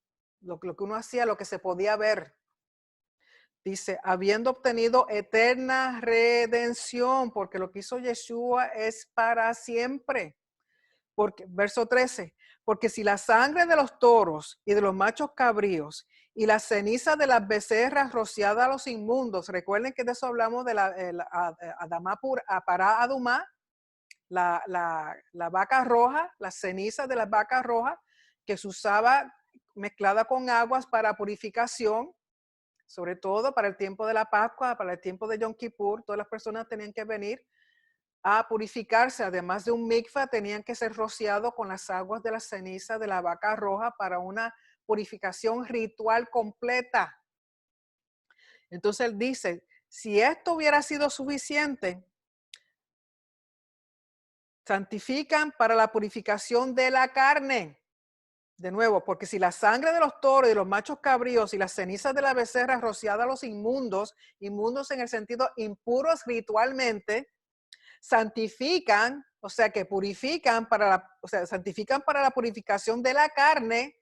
lo que uno hacía, lo que se podía ver. Dice, habiendo obtenido eterna redención, porque lo que hizo Yeshua es para siempre. Porque, verso 13, porque si la sangre de los toros y de los machos cabríos y la ceniza de las becerras rociada a los inmundos, recuerden que de eso hablamos de Adamá para Adumá, la vaca roja, las cenizas de las vacas rojas que se usaba mezclada con aguas para purificación, sobre todo para el tiempo de la Pascua, para el tiempo de Yom Kippur, todas las personas tenían que venir a purificarse, además de un mikvah, tenían que ser rociados con las aguas de la ceniza de la vaca roja para una purificación ritual completa. Entonces él dice, si esto hubiera sido suficiente, santifican para la purificación de la carne. De nuevo, porque si la sangre de los toros y de los machos cabríos y las cenizas de la becerra rociada a los inmundos, inmundos en el sentido impuros ritualmente, santifican, o sea que purifican santifican para la purificación de la carne,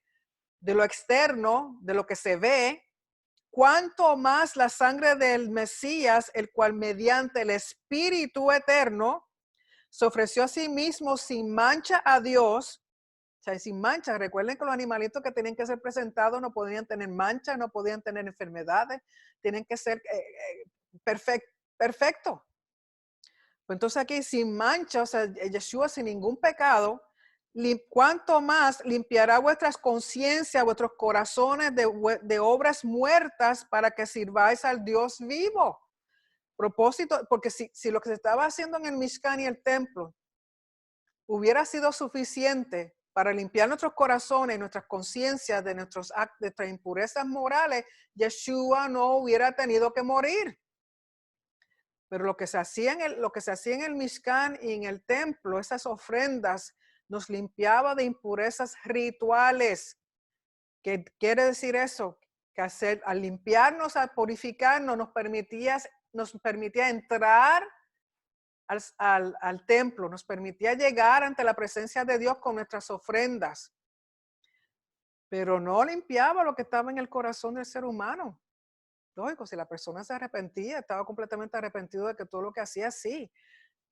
de lo externo, de lo que se ve, cuanto más la sangre del Mesías, el cual mediante el Espíritu eterno se ofreció a sí mismo sin mancha a Dios. O sea, sin mancha. Recuerden que los animalitos que tenían que ser presentados no podían tener manchas, no podían tener enfermedades, tienen que ser perfectos. Pues entonces aquí sin mancha, o sea, Yeshua sin ningún pecado, cuanto más limpiará vuestras conciencias, vuestros corazones de obras muertas para que sirváis al Dios vivo. Propósito, porque si lo que se estaba haciendo en el Mishkan y el templo hubiera sido suficiente para limpiar nuestros corazones, nuestras conciencias de nuestras impurezas morales, Yeshua no hubiera tenido que morir. Pero lo que se hacía en el Mishkan y en el templo, esas ofrendas, nos limpiaba de impurezas rituales. ¿Qué quiere decir eso? Que al limpiarnos, al purificarnos, nos permitía entrar al templo, nos permitía llegar ante la presencia de Dios con nuestras ofrendas. Pero no limpiaba lo que estaba en el corazón del ser humano. Lógico, si la persona se arrepentía, estaba completamente arrepentido de que todo lo que hacía, sí.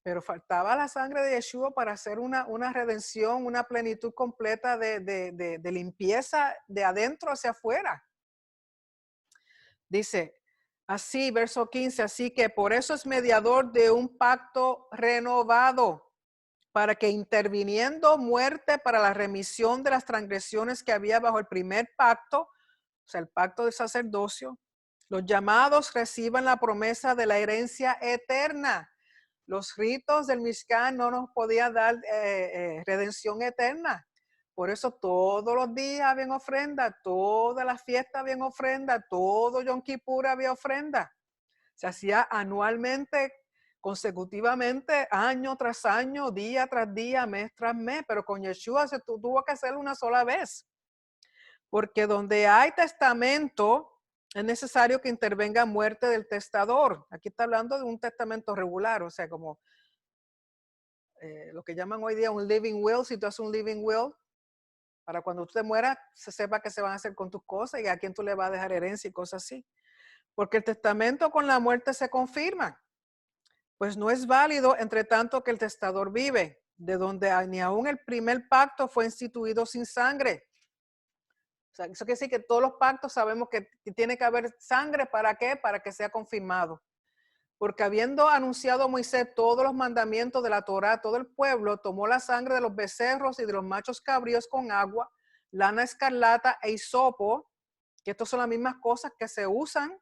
Pero faltaba la sangre de Yeshua para hacer una redención, una plenitud completa de limpieza de adentro hacia afuera. Dice así, verso 15, así que por eso es mediador de un pacto renovado, para que interviniendo muerte para la remisión de las transgresiones que había bajo el primer pacto, o sea, el pacto del sacerdocio, los llamados reciban la promesa de la herencia eterna. Los ritos del Mishkan no nos podían dar redención eterna. Por eso todos los días había ofrenda, todas las fiestas había ofrenda, todo Yom Kippur había ofrenda. Se hacía anualmente, consecutivamente, año tras año, día tras día, mes tras mes, pero con Yeshua se tuvo que hacerlo una sola vez. Porque donde hay testamento, es necesario que intervenga muerte del testador. Aquí está hablando de un testamento regular, o sea, como lo que llaman hoy día un living will. Si tú haces un living will, para cuando tú te mueras, se sepa qué se van a hacer con tus cosas y a quién tú le vas a dejar herencia y cosas así. Porque el testamento con la muerte se confirma, pues no es válido entre tanto que el testador vive, de donde ni aún el primer pacto fue instituido sin sangre. O sea, eso quiere decir que todos los pactos sabemos que tiene que haber sangre. ¿Para qué? Para que sea confirmado. Porque habiendo anunciado Moisés todos los mandamientos de la Torá, todo el pueblo tomó la sangre de los becerros y de los machos cabríos con agua, lana escarlata e hisopo, que estas son las mismas cosas que se usan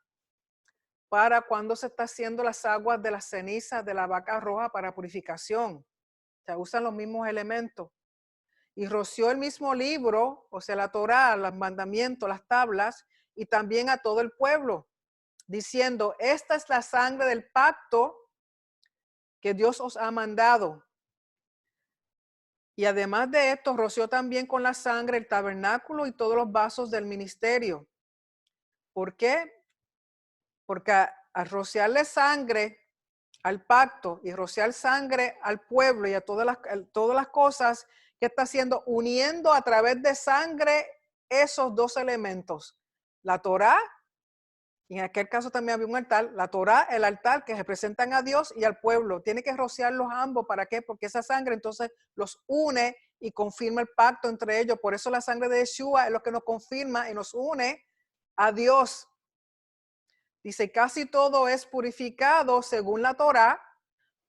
para cuando se está haciendo las aguas de las cenizas de la vaca roja para purificación. Se usan los mismos elementos. Y roció el mismo libro, o sea, la Torá, los mandamientos, las tablas, y también a todo el pueblo, diciendo, esta es la sangre del pacto que Dios os ha mandado. Y además de esto, roció también con la sangre el tabernáculo y todos los vasos del ministerio. ¿Por qué? Porque al rociarle sangre al pacto y rociar sangre al pueblo y a todas las cosas que está haciendo, uniendo a través de sangre esos dos elementos, la Torá, y en aquel caso también había un altar, la Torá, el altar que representan a Dios y al pueblo, tiene que rociarlos ambos. ¿Para qué? Porque esa sangre entonces los une y confirma el pacto entre ellos. Por eso la sangre de Yeshua es lo que nos confirma y nos une a Dios. Dice, casi todo es purificado según la Torá,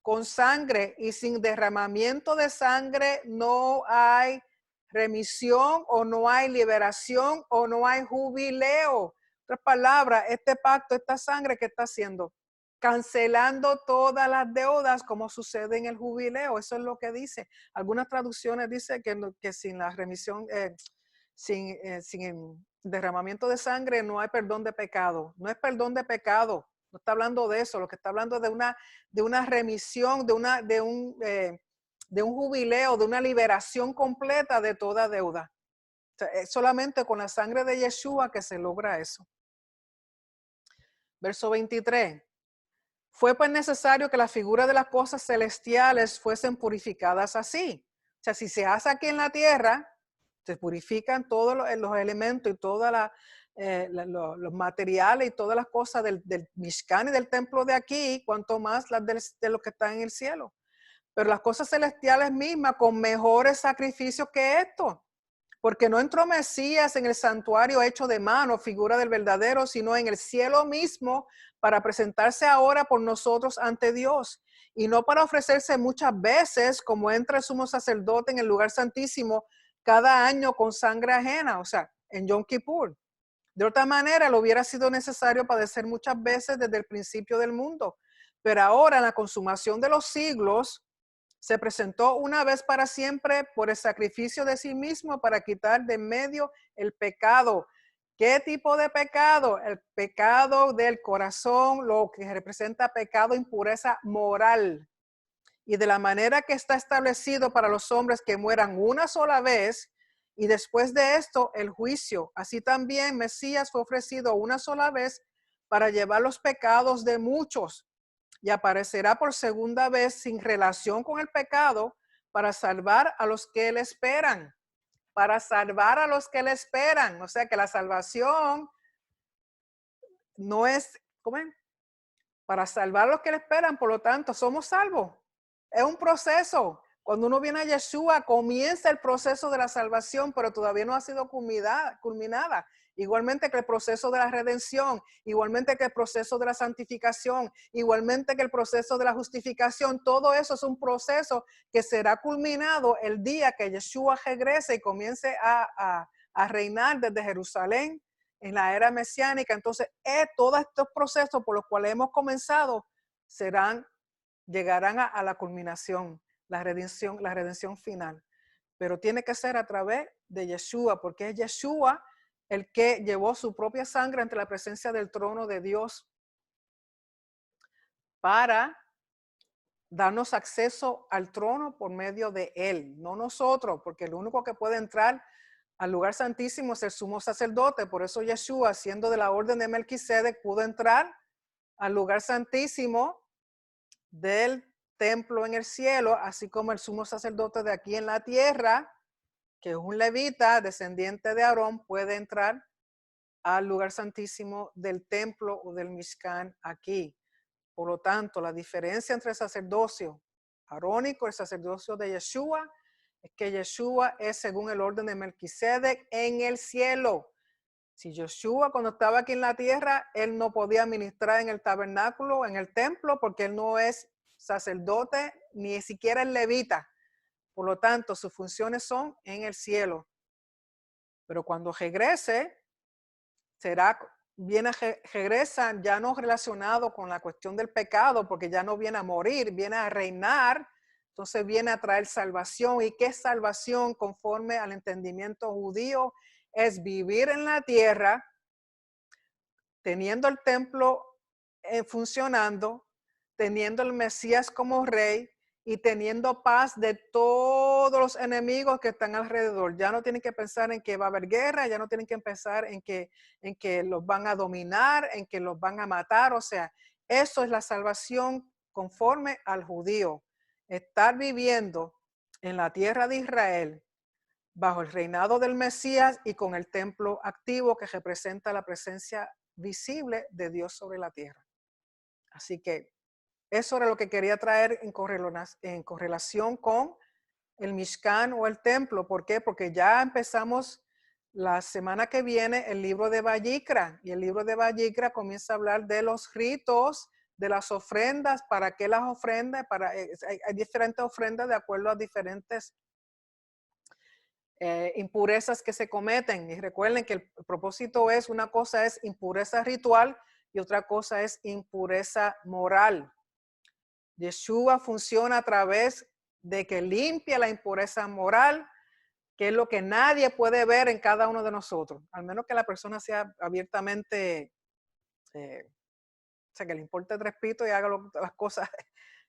con sangre, y sin derramamiento de sangre no hay remisión o no hay liberación o no hay jubileo. Otras palabras, este pacto, esta sangre que está haciendo, cancelando todas las deudas como sucede en el jubileo. Eso es lo que dice. Algunas traducciones dicen que sin la remisión, sin derramamiento de sangre no hay perdón de pecado. No es perdón de pecado. No está hablando de eso. Lo que está hablando de una remisión, de un jubileo, de una liberación completa de toda deuda. O sea, es solamente con la sangre de Yeshua que se logra eso. Verso 23. Fue pues necesario que la figura de las cosas celestiales fuesen purificadas así. O sea, si se hace aquí en la tierra, se purifican todos los elementos y todos los materiales y todas las cosas del Mishkan y del templo de aquí, cuanto más las de lo que está en el cielo. Pero las cosas celestiales mismas con mejores sacrificios que esto. Porque no entró Mesías en el santuario hecho de mano, figura del verdadero, sino en el cielo mismo para presentarse ahora por nosotros ante Dios. Y no para ofrecerse muchas veces como entra el sumo sacerdote en el lugar santísimo cada año con sangre ajena, o sea, en Yom Kippur. De otra manera, le hubiera sido necesario padecer muchas veces desde el principio del mundo. Pero ahora, en la consumación de los siglos, se presentó una vez para siempre por el sacrificio de sí mismo para quitar de en medio el pecado. ¿Qué tipo de pecado? El pecado del corazón, lo que representa pecado, impureza moral. Y de la manera que está establecido para los hombres que mueran una sola vez, y después de esto el juicio. Así también Mesías fue ofrecido una sola vez para llevar los pecados de muchos, y aparecerá por segunda vez sin relación con el pecado para salvar a los que le esperan. Para salvar a los que le esperan. O sea que la salvación no es, ¿cómo es? Para salvar a los que le esperan, por lo tanto, somos salvos. Es un proceso. Cuando uno viene a Yeshua, comienza el proceso de la salvación, pero todavía no ha sido culminada. Igualmente que el proceso de la redención, igualmente que el proceso de la santificación, igualmente que el proceso de la justificación. Todo eso es un proceso que será culminado el día que Yeshua regrese y comience a reinar desde Jerusalén en la era mesiánica. Entonces, todos estos procesos por los cuales hemos comenzado llegarán a la culminación, la redención final. Pero tiene que ser a través de Yeshua, porque es Yeshua el que llevó su propia sangre ante la presencia del trono de Dios para darnos acceso al trono por medio de él, no nosotros, porque el único que puede entrar al lugar santísimo es el sumo sacerdote. Por eso Yeshua, siendo de la orden de Melquisedec, pudo entrar al lugar santísimo del templo en el cielo, así como el sumo sacerdote de aquí en la tierra, que es un levita, descendiente de Aarón, puede entrar al lugar santísimo del templo o del Mishkan aquí. Por lo tanto, la diferencia entre el sacerdocio arónico y el sacerdocio de Yeshua es que Yeshua es según el orden de Melquisedec en el cielo. Si Yeshua cuando estaba aquí en la tierra, él no podía ministrar en el tabernáculo, en el templo, porque él no es sacerdote, ni siquiera el levita. Por lo tanto, sus funciones son en el cielo. Pero cuando regrese, regresa ya no relacionado con la cuestión del pecado, porque ya no viene a morir, viene a reinar. Entonces viene a traer salvación. ¿Y qué salvación conforme al entendimiento judío? Es vivir en la tierra, teniendo el templo funcionando, teniendo el Mesías como rey y teniendo paz de todos los enemigos que están alrededor. Ya no tienen que pensar en que va a haber guerra, ya no tienen que pensar en que los van a dominar, en que los van a matar. O sea, eso es la salvación conforme al judío. Estar viviendo en la tierra de Israel bajo el reinado del Mesías y con el templo activo que representa la presencia visible de Dios sobre la tierra. Así que eso era lo que quería traer en correlación con el Mishkan o el templo. ¿Por qué? Porque ya empezamos la semana que viene el libro de Vayikra, y el libro de Vayikra comienza a hablar de los ritos, de las ofrendas, para qué las ofrendas, hay diferentes ofrendas de acuerdo a diferentes impurezas que se cometen. Y recuerden que el propósito es, una cosa es impureza ritual y otra cosa es impureza moral. Yeshua funciona a través de que limpia la impureza moral, que es lo que nadie puede ver en cada uno de nosotros, al menos que la persona sea abiertamente, o sea, que le importe tres pitos y haga las cosas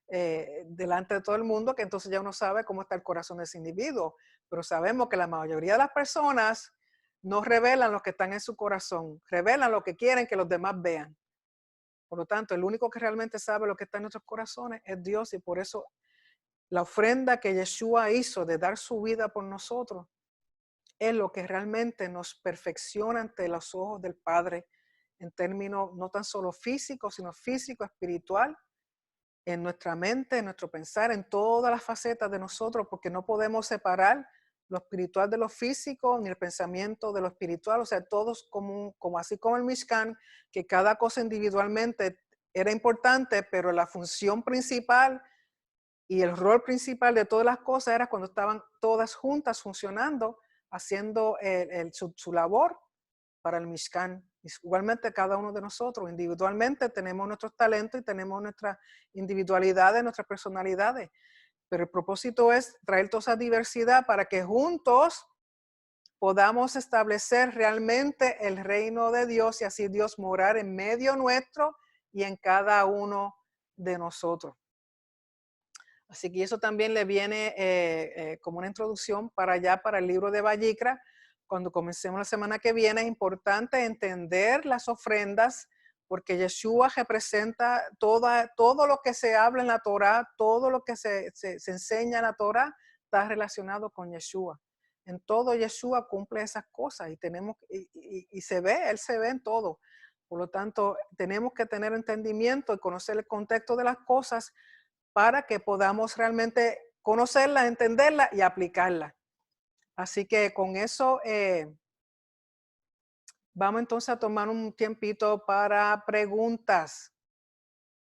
delante de todo el mundo, que entonces ya uno sabe cómo está el corazón de ese individuo. Pero sabemos que la mayoría de las personas no revelan lo que están en su corazón, revelan lo que quieren que los demás vean. Por lo tanto, el único que realmente sabe lo que está en nuestros corazones es Dios, y por eso la ofrenda que Yeshua hizo de dar su vida por nosotros es lo que realmente nos perfecciona ante los ojos del Padre en términos no tan solo físicos, sino físico, espiritual, en nuestra mente, en nuestro pensar, en todas las facetas de nosotros, porque no podemos separar lo espiritual de lo físico, ni el pensamiento de lo espiritual. O sea, todos como así como el Mishkan, que cada cosa individualmente era importante, pero la función principal y el rol principal de todas las cosas era cuando estaban todas juntas funcionando, haciendo su labor para el Mishkan. Igualmente cada uno de nosotros individualmente tenemos nuestros talentos y tenemos nuestras individualidades, nuestras personalidades, pero el propósito es traer toda esa diversidad para que juntos podamos establecer realmente el reino de Dios y así Dios morar en medio nuestro y en cada uno de nosotros. Así que eso también le viene como una introducción para allá, para el libro de Vayikra. Cuando comencemos la semana que viene, es importante entender las ofrendas, porque Yeshua representa todo lo que se habla en la Torah, todo lo que se enseña en la Torah, está relacionado con Yeshua. En todo Yeshua cumple esas cosas y se ve, Él se ve en todo. Por lo tanto, tenemos que tener entendimiento y conocer el contexto de las cosas para que podamos realmente conocerla, entenderla y aplicarla. Así que con eso vamos entonces a tomar un tiempito para preguntas.